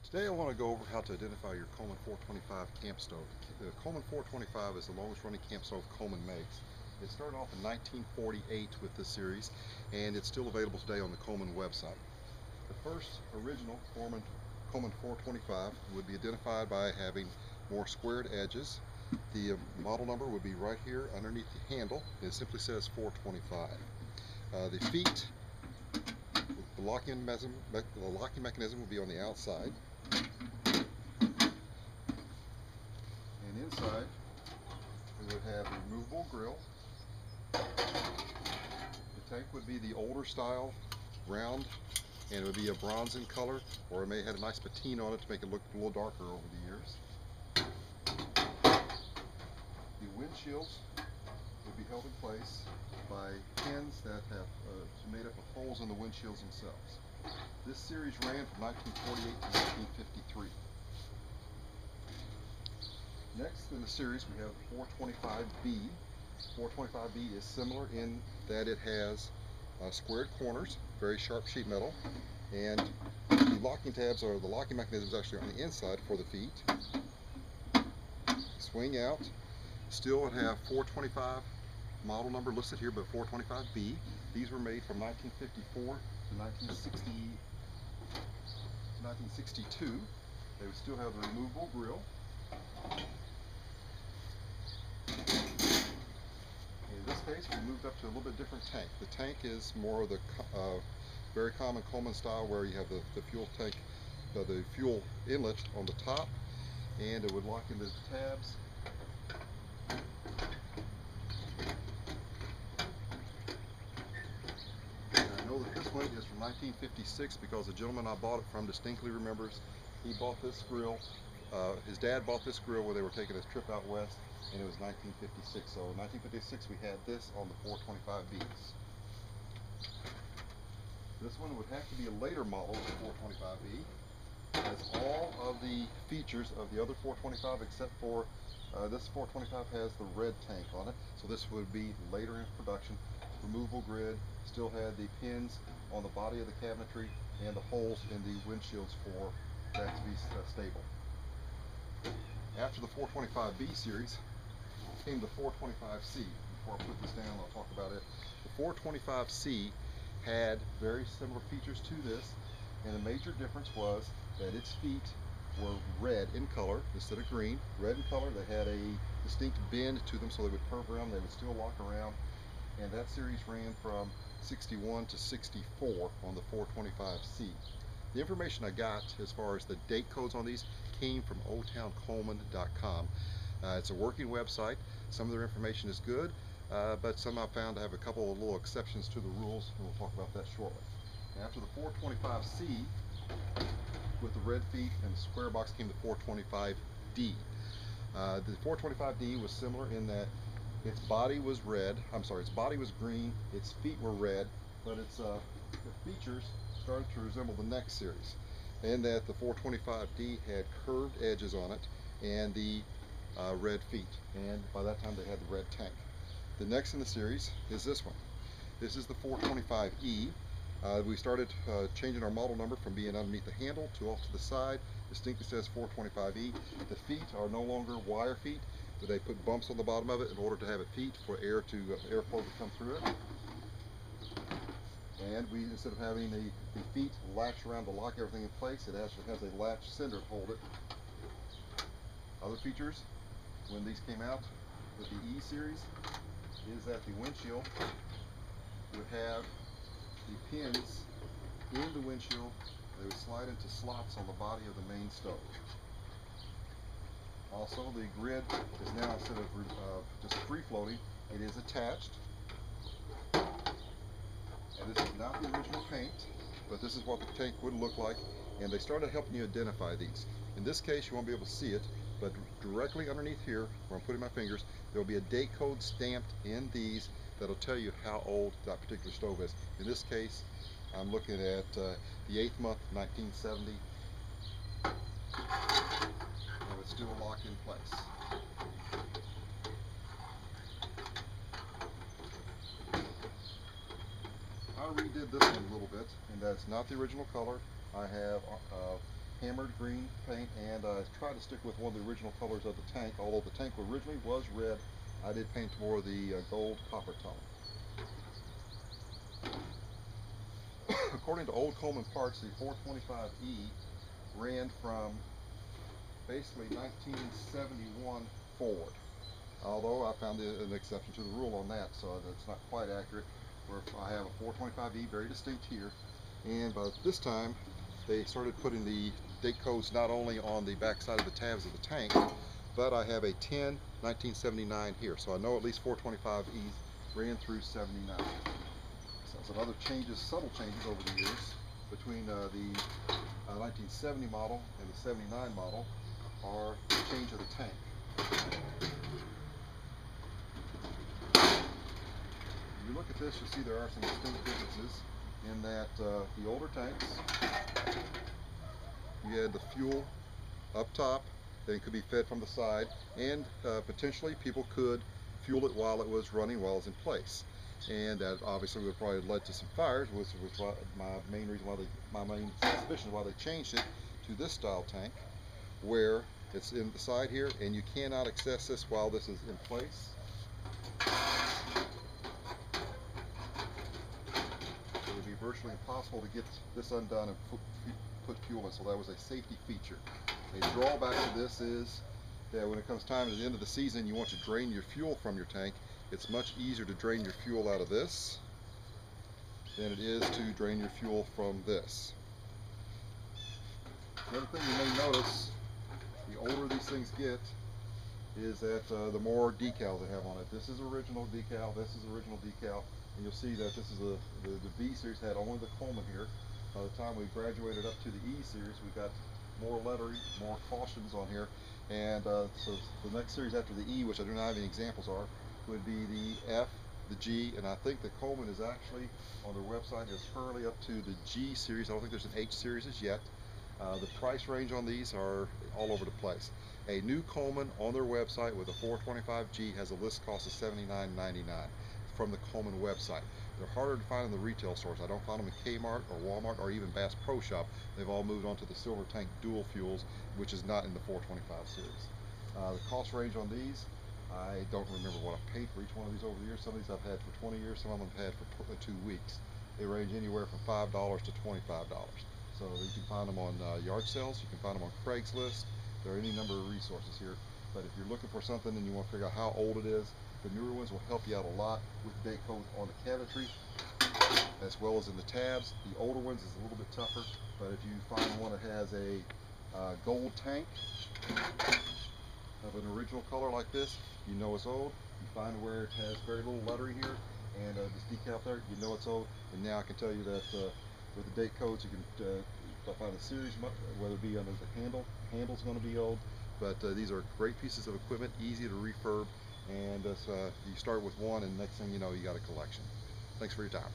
Today I want to go over how to identify your Coleman 425 camp stove. The Coleman 425 is the longest running camp stove Coleman makes. It started off in 1948 with this series, and it's still available today on the Coleman website. The first original Coleman 425 would be identified by having more squared edges. The model number would be right here underneath the handle. It simply says 425. The feet, the locking mechanism will be on the outside. And inside, we would have a removable grill. The tank would be the older style, round, and it would be a bronze in color, or it may have a nice patina on it to make it look a little darker over the years. The windshields would be held in place by pins that have made up of holes in the windshields themselves. This series ran from 1948 to 1953. Next in the series we have the 425B. 425B is similar in that it has squared corners, very sharp sheet metal, and the locking tabs, or the locking mechanism, is actually on the inside for the feet. Swing out. Still would have 425 model number listed here, but 425B. These were made from 1954 to 1962. They would still have the removable grill. In this case, we moved up to a little bit different tank. The tank is more of the very common Coleman style, where you have the fuel tank, the fuel inlet on the top, and it would lock into the tabs. And I know that this one is from 1956 because the gentleman I bought it from distinctly remembers he bought this grill. His dad bought this grill when they were taking a trip out west, and it was 1956. So in 1956 we had this on the 425Bs. This one would have to be a later model of the 425B. It has all of the features of the other 425 except for this 425 has the red tank on it. So this would be later in production. Removable grid, still had the pins on the body of the cabinetry and the holes in the windshields for that to be stable. After the 425B series came the 425C. Before I put this down, I'll talk about it. The 425C had very similar features to this, and the major difference was that its feet were red in color instead of green. Red in color, they had a distinct bend to them, so they would curve around, they would still lock around, and that series ran from 61 to 64 on the 425C. The information I got as far as the date codes on these came from oldtowncoleman.com. It's a working website. Some of their information is good, but some I've found to have a couple of little exceptions to the rules, and we'll talk about that shortly. After the 425C, with the red feet and the square box, came the 425D. The 425D was similar in that its body was green, its feet were red, but its the features started to resemble the next series, in that the 425D had curved edges on it and the red feet, and by that time they had the red tank. The next in the series is this one. This is the 425E. We started changing our model number from being underneath the handle to off to the side. Distinctly says 425E. The feet are no longer wire feet, but they put bumps on the bottom of it in order to have it feet for airflow to come through it. And we, instead of having the feet latch around to lock everything in place, it actually has a latch cinder to hold it. Other features when these came out with the E series is that the windshield would have the pins in the windshield. They would slide into slots on the body of the main stove. Also, the grid is now, instead of just free floating, it is attached. And this is not the original paint, but this is what the tank would look like, and they started helping you identify these. In this case, you won't be able to see it, but directly underneath here, where I'm putting my fingers, there will be a date code stamped in these that'll tell you how old that particular stove is. In this case, I'm looking at the 8th month, 1970, and it's still locked in place. I redid this one a little bit, and that's not the original color. I have hammered green paint, and I tried to stick with one of the original colors of the tank. Although the tank originally was red, I did paint more the gold copper tone. According to old Coleman parts, the 425E ran from basically 1971 forward. Although I found an exception to the rule on that, so that's not quite accurate. Where I have a 425E very distinct here, and by this time they started putting the date codes not only on the back side of the tabs of the tank, but I have a 10/1979 here, so I know at least 425Es ran through 79. So some other changes, subtle changes over the years between the 1970 model and the 79 model are the change of the tank. If you look at this, you'll see there are some distinct differences in that the older tanks, you had the fuel up top, then it could be fed from the side, and potentially people could fuel it while it was running, while it's in place. And that obviously would have probably led to some fires, which was my main reason why my main suspicion why they changed it to this style tank, where it's in the side here, and you cannot access this while this is in place. It would be virtually impossible to get this undone and put fuel in, so that was a safety feature. A drawback to this is that when it comes time at the end of the season, you want to drain your fuel from your tank. It's much easier to drain your fuel out of this than it is to drain your fuel from this. Another thing you may notice, the older these things get, is that the more decals they have on it. This is original decal, this is original decal, and you'll see that this is the B series had only the Coleman here. By the time we graduated up to the E series, we got more lettering, more cautions on here, and so the next series after the E, which I do not have any examples of, would be the F, the G, and I think the Coleman is actually on their website is currently up to the G series. I don't think there's an H series as yet. The price range on these are all over the place. A new Coleman on their website with a 425G has a list cost of $79.99 from the Coleman website. They're harder to find in the retail stores. I don't find them in Kmart or Walmart or even Bass Pro Shop. They've all moved on to the silver tank dual fuels, which is not in the 425 series. The cost range on these, I don't remember what I've paid for each one of these over the years. Some of these I've had for 20 years, some of them I've had for 2 weeks. They range anywhere from $5 to $25. So you can find them on yard sales, you can find them on Craigslist. There are any number of resources here. But if you're looking for something and you want to figure out how old it is, the newer ones will help you out a lot with date codes on the cabinetry as well as in the tabs. The older ones is a little bit tougher, but if you find one that has a gold tank of an original color like this, you know it's old. You find where it has very little lettering here and this decal there, you know it's old. And now I can tell you that with the date codes, you can find a series, whether it be under the handle's going to be old, but these are great pieces of equipment, easy to refurb, and you start with one and next thing you know you got a collection. Thanks for your time.